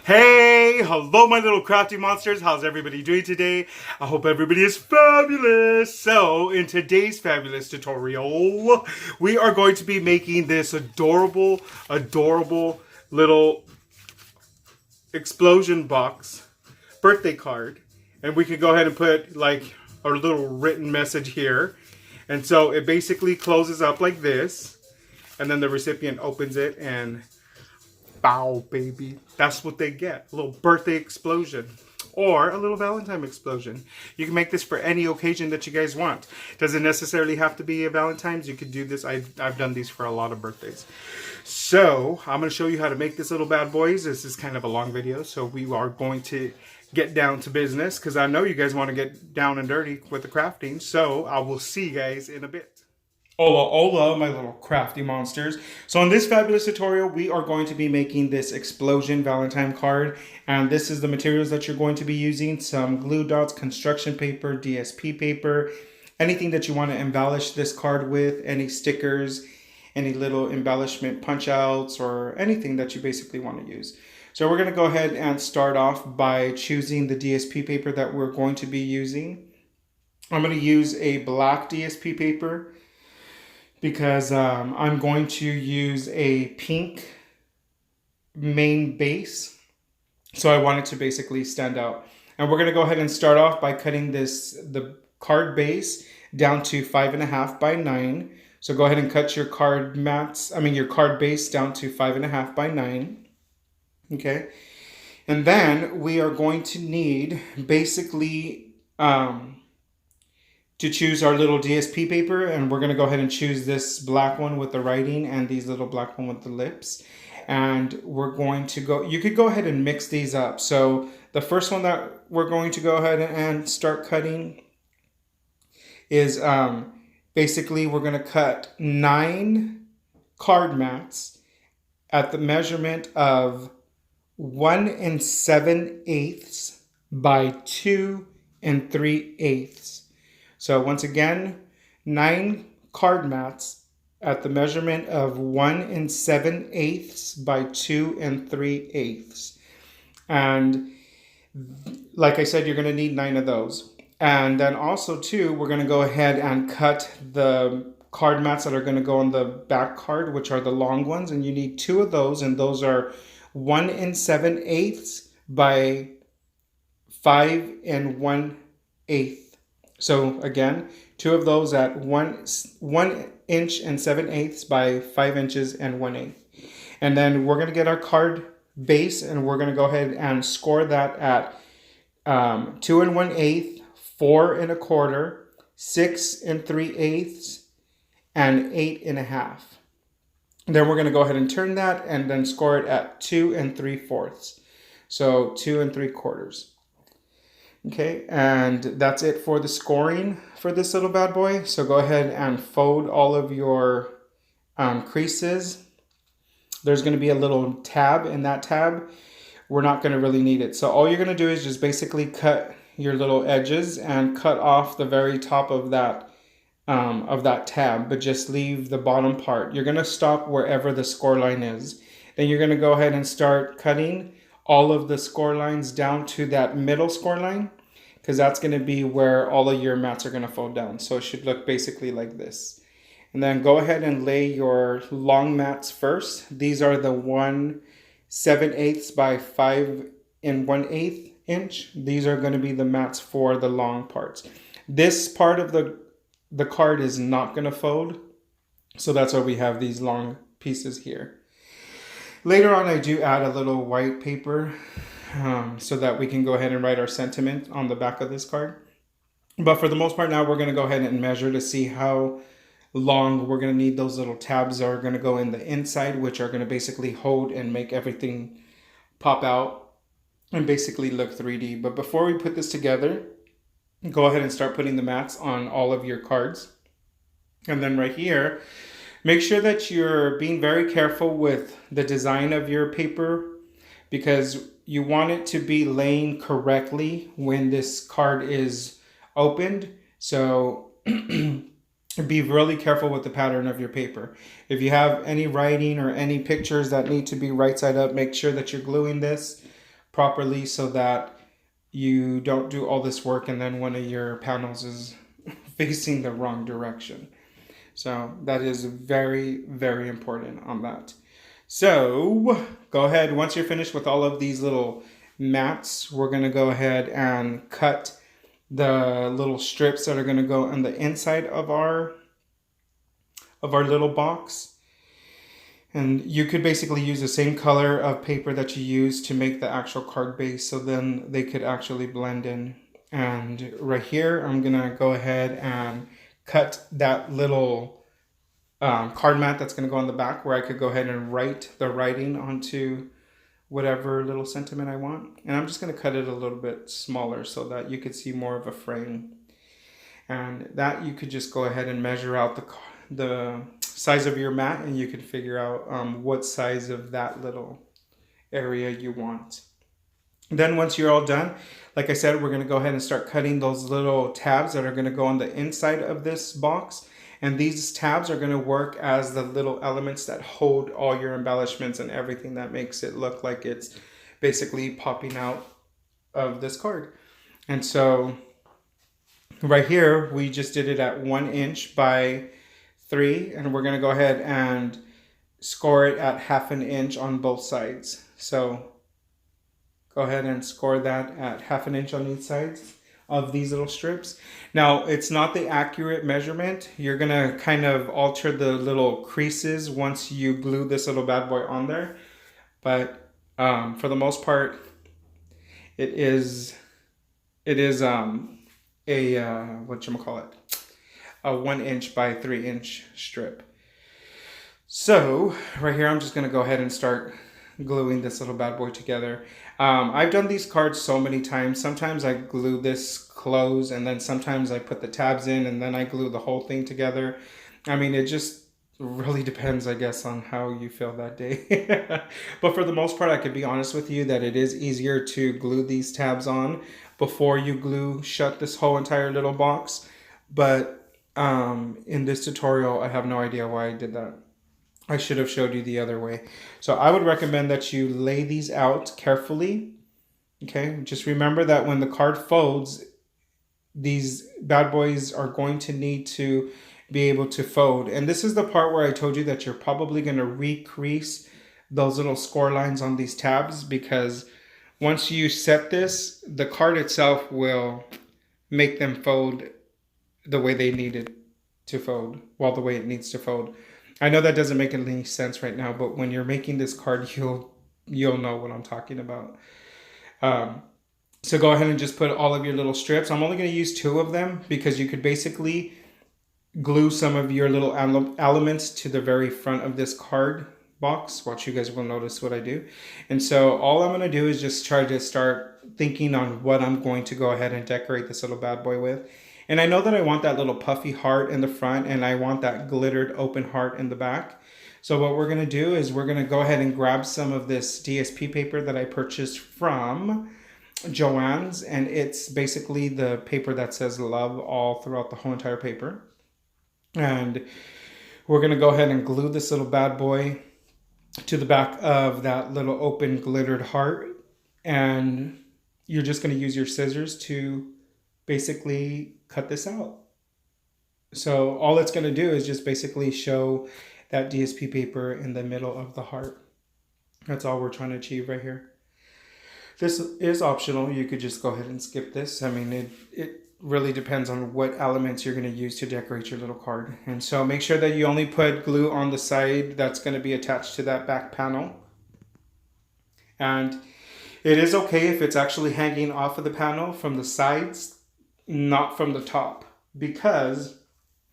Hey, hello my little crafty monsters. How's everybody doing today? I hope everybody is fabulous. So, in today's fabulous tutorial, we are going to be making this adorable little explosion box birthday card. And we could go ahead and put like a little written message here. And so it basically closes up like this. And then the recipient opens it and bow, baby. That's what they get. A little birthday explosion. Or a little Valentine explosion. You can make this for any occasion that you guys want. Doesn't necessarily have to be a Valentine's. You could do this. I've done these for a lot of birthdays. So, I'm going to show you how to make this little bad boys. This is kind of a long video. So, we are going to get down to business. Because I know you guys want to get down and dirty with the crafting. So, I will see you guys in a bit. Hola, hola, my little crafty monsters. So in this fabulous tutorial, we are going to be making this explosion Valentine card. And this is the materials that you're going to be using. Some glue dots, construction paper, DSP paper, anything that you want to embellish this card with, any stickers, any little embellishment punch outs, or anything that you basically want to use. So we're going to go ahead and start off by choosing the DSP paper that we're going to be using. I'm going to use a black DSP paper, because I'm going to use a pink main base. So I want it to basically stand out. And we're going to go ahead and start off by cutting the card base down to 5.5 by 9. So go ahead and cut your card base down to 5.5 by 9. Okay. And then we are going to need basically to choose our little DSP paper, and we're going to go ahead and choose this black one with the writing and these little black one with the lips. And we're going to go, you could go ahead and mix these up. So the first one that we're going to go ahead and start cutting is basically we're going to cut 9 card mats at the measurement of 1 7/8 by 2 3/8. So once again, 9 card mats at the measurement of 1 7/8 by 2 3/8. And like I said, you're going to need 9 of those. And then also too, we're going to go ahead and cut the card mats that are going to go on the back card, which are the long ones. And you need 2 of those. And those are 1 7/8 by 5 1/8. So again, 2 of those at 1 inch and 7/8 by 5 inches and 1/8. And then we're going to get our card base, and we're going to go ahead and score that at 2 1/8, 4 1/4, 6 3/8, and 8 1/2. Then we're going to go ahead and turn that and then score it at 2 3/4. So 2 3/4. Okay, and that's it for the scoring for this little bad boy. So go ahead and fold all of your creases. There's going to be a little tab in that tab. We're not going to really need it. So all you're going to do is just basically cut your little edges and cut off the very top of that tab, but just leave the bottom part. You're going to stop wherever the score line is. Then you're going to go ahead and start cutting all of the score lines down to that middle score line, because that's going to be where all of your mats are going to fold down. So it should look basically like this. And then go ahead and lay your long mats first. These are the 1 7/8 by 5 1/8 inch. These are going to be the mats for the long parts. This part of the the card is not going to fold. So that's why we have these long pieces here. Later on, I do add a little white paper so that we can go ahead and write our sentiment on the back of this card. But for the most part now, we're going to go ahead and measure to see how long we're going to need those little tabs that are going to go in the inside, which are going to basically hold and make everything pop out and basically look 3D. But before we put this together, go ahead and start putting the mats on all of your cards. And then right here, make sure that you're being very careful with the design of your paper, because you want it to be laying correctly when this card is opened. So be really careful with the pattern of your paper. If you have any writing or any pictures that need to be right side up, make sure that you're gluing this properly so that you don't do all this work and then one of your panels is facing the wrong direction. So that is very, very important on that. So go ahead, once you're finished with all of these little mats, we're going to go ahead and cut the little strips that are going to go on the inside of our little box. And you could basically use the same color of paper that you use to make the actual card base, so then they could actually blend in. And right here, I'm going to go ahead and cut that little card mat that's going to go on the back, where I could go ahead and write the writing onto whatever little sentiment I want. And I'm just going to cut it a little bit smaller so that you could see more of a frame. And that you could just go ahead and measure out the size of your mat, and you can figure out what size of that little area you want. Then once you're all done, like I said, we're going to go ahead and start cutting those little tabs that are going to go on the inside of this box. And these tabs are going to work as the little elements that hold all your embellishments and everything that makes it look like it's basically popping out of this card. And so right here, we just did it at 1 inch by 3, and we're going to go ahead and score it at 1/2 inch on both sides. So go ahead and score that at 1/2 inch on each side of these little strips. Now, it's not the accurate measurement. You're going to kind of alter the little creases once you glue this little bad boy on there. But for the most part, it is a 1 inch by 3 inch strip. So right here, I'm just going to go ahead and start gluing this little bad boy together. I've done these cards so many times. Sometimes I glue this close, and then sometimes I put the tabs in and then I glue the whole thing together. I mean, it just really depends, I guess, on how you feel that day. But for the most part, I could be honest with you that it is easier to glue these tabs on before you glue shut this whole entire little box. But in this tutorial, I have no idea why I did that. I should have showed you the other way. So I would recommend that you lay these out carefully. Okay, just remember that when the card folds, these bad boys are going to need to be able to fold. And this is the part where I told you that you're probably going to recrease those little score lines on these tabs, because once you set this, the card itself will make them fold the way they need it to fold, well, the way it needs to fold. I know that doesn't make any sense right now, but when you're making this card, you'll know what I'm talking about. So go ahead and just put all of your little strips. I'm only going to use 2 of them because you could basically glue some of your little elements to the very front of this card box. Watch, you guys will notice what I do. And so all I'm going to do is just try to start thinking on what I'm going to go ahead and decorate this little bad boy with. And I know that I want that little puffy heart in the front, and I want that glittered open heart in the back. So what we're going to do is we're going to go ahead and grab some of this DSP paper that I purchased from Joann's, and it's basically the paper that says love all throughout the whole entire paper. And we're going to go ahead and glue this little bad boy to the back of that little open glittered heart. And you're just going to use your scissors to basically cut this out. So all it's going to do is just basically show that DSP paper in the middle of the heart. That's all we're trying to achieve right here. This is optional. You could just go ahead and skip this. I mean, really depends on what elements you're going to use to decorate your little card. And so make sure that you only put glue on the side that's going to be attached to that back panel. And it is okay if it's actually hanging off of the panel from the sides, not from the top, because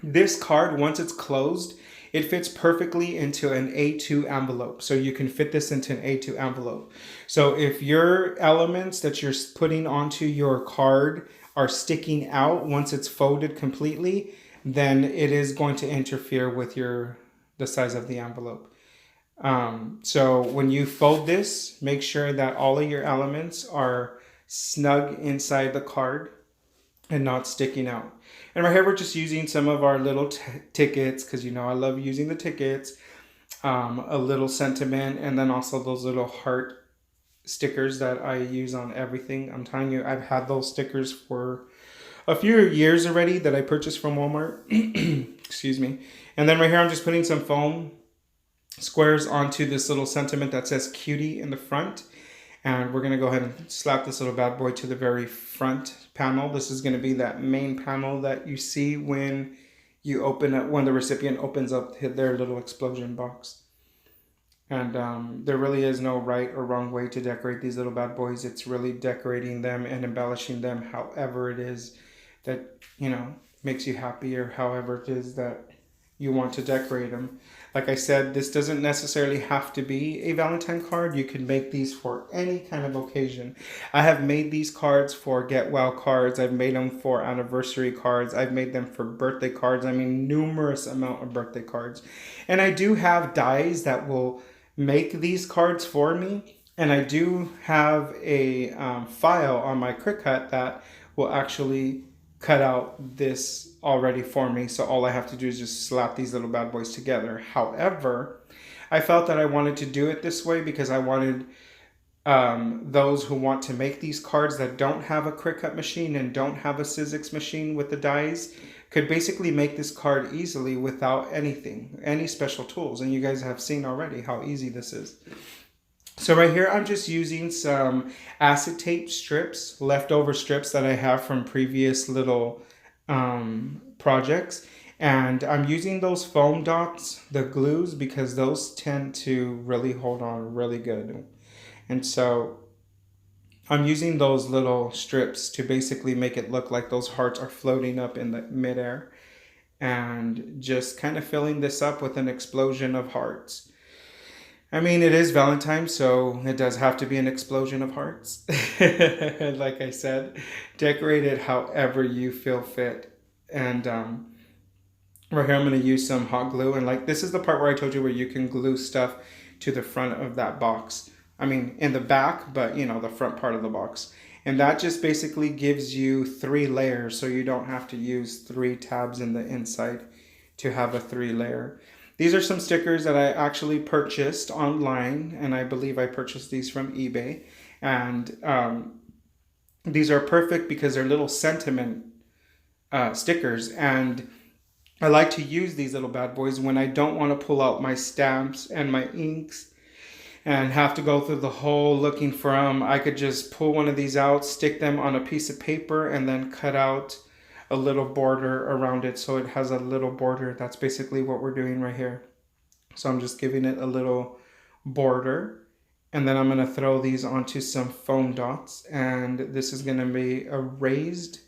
this card, once it's closed, it fits perfectly into an A2 envelope. So you can fit this into an A2 envelope. So if your elements that you're putting onto your card are sticking out once it's folded completely, then it is going to interfere with the size of the envelope. So when you fold this, make sure that all of your elements are snug inside the card and not sticking out. And right here we're just using some of our little tickets, because you know I love using the tickets, a little sentiment, and then also those little heart stickers that I use on everything. I'm telling you, I've had those stickers for a few years already that I purchased from Walmart. Excuse me. And then right here I'm just putting some foam squares onto this little sentiment that says cutie in the front. And we're going to go ahead and slap this little bad boy to the very front panel. This is going to be that main panel that you see when you open it, when the recipient opens up their little explosion box. And there really is no right or wrong way to decorate these little bad boys. It's really decorating them and embellishing them however it is that, you know, makes you happy, or however it is that you want to decorate them. Like I said, this doesn't necessarily have to be a Valentine card. You can make these for any kind of occasion. I have made these cards for get well cards. I've made them for anniversary cards. I've made them for birthday cards. I mean, numerous amount of birthday cards. And I do have dies that will make these cards for me. And I do have a file on my Cricut that will actually cut out this already for me. So all I have to do is just slap these little bad boys together. However, I felt that I wanted to do it this way because I wanted those who want to make these cards that don't have a Cricut machine and don't have a Sizzix machine with the dies could basically make this card easily without anything, any special tools. And you guys have seen already how easy this is. So right here, I'm just using some acetate strips, leftover strips that I have from previous little projects. And I'm using those foam dots, the glues, because those tend to really hold on really good. And so I'm using those little strips to basically make it look like those hearts are floating up in the midair. And just kind of filling this up with an explosion of hearts. I mean, it is Valentine, so it does have to be an explosion of hearts. Like I said, decorate it however you feel fit. And right here, I'm going to use some hot glue. And like, this is the part where I told you where you can glue stuff to the front of that box. I mean, in the back, but you know, the front part of the box. And that just basically gives you 3 layers, so you don't have to use 3 tabs in the inside to have a 3-layer. These are some stickers that I actually purchased online, and I believe I purchased these from eBay. And these are perfect because they're little sentiment stickers. And I like to use these little bad boys when I don't want to pull out my stamps and my inks and have to go through the hole looking for them. I could just pull one of these out, stick them on a piece of paper, and then cut out a little border around it so it has a little border. That's basically what we're doing right here. So I'm just giving it a little border, and then I'm going to throw these onto some foam dots, and this is going to be a raised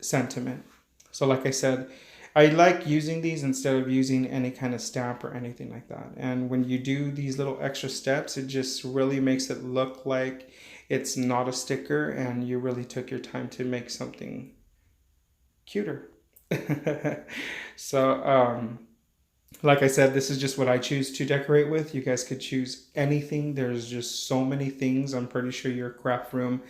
sentiment. So like I said, I like using these instead of using any kind of stamp or anything like that. And when you do these little extra steps, it just really makes it look like it's not a sticker and you really took your time to make something cuter. So like I said, this is just what I choose to decorate with. You guys could choose anything. There's just so many things. I'm pretty sure your craft room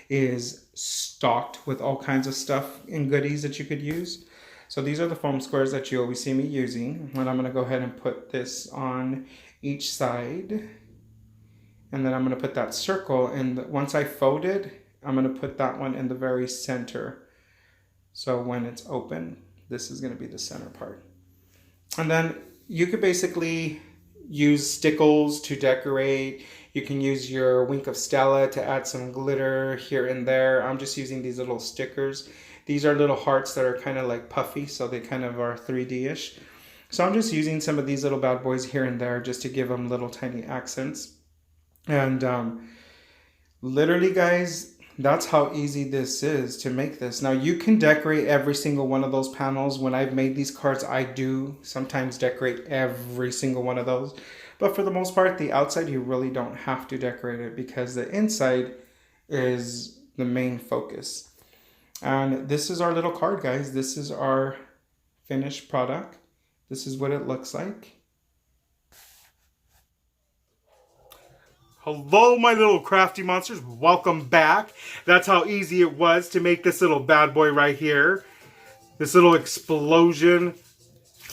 is stocked with all kinds of stuff and goodies that you could use. So these are the foam squares that you always see me using. And I'm going to go ahead and put this on each side. And then I'm going to put that circle, and once I fold it, I'm going to put that one in the very center. So when it's open, this is going to be the center part. And then you could basically use stickles to decorate. You can use your Wink of Stella to add some glitter here and there. I'm just using these little stickers These are little hearts that are kind of like puffy, so they kind of are 3D-ish. So I'm just using some of these little bad boys here and there just to give them little tiny accents. And literally, guys, that's how easy this is to make this. Now, you can decorate every single one of those panels. When I've made these cards, I do sometimes decorate every single one of those. But for the most part, the outside, you really don't have to decorate it because the inside is the main focus. And this is our little card, guys. This is our finished product. This is what it looks like. Hello, my little crafty monsters. Welcome back. That's how easy it was to make this little bad boy right here. This little explosion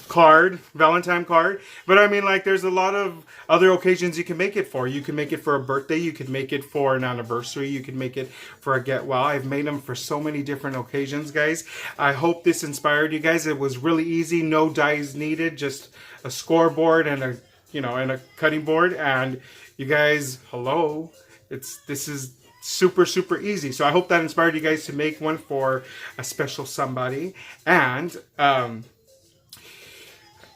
card, Valentine card. But I mean, like, there's a lot of other occasions you can make it for. You can make it for a birthday. You could make it for an anniversary. You could make it for a get well. I've made them for so many different occasions, guys. I hope this inspired you guys. It was really easy. No dies needed. Just a scoreboard and a, you know, and a cutting board. And you guys, hello. This is super, super easy. So I hope that inspired you guys to make one for a special somebody. And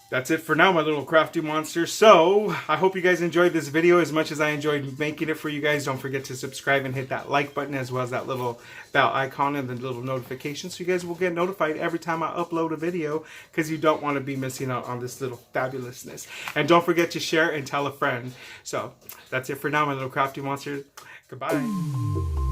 that's it for now, my little crafty monsters. So I hope you guys enjoyed this video as much as I enjoyed making it for you guys. Don't forget to subscribe and hit that like button as well as that little bell icon and the little notification so you guys will get notified every time I upload a video, because you don't want to be missing out on this little fabulousness. And don't forget to share and tell a friend. So that's it for now, my little crafty monsters. Goodbye.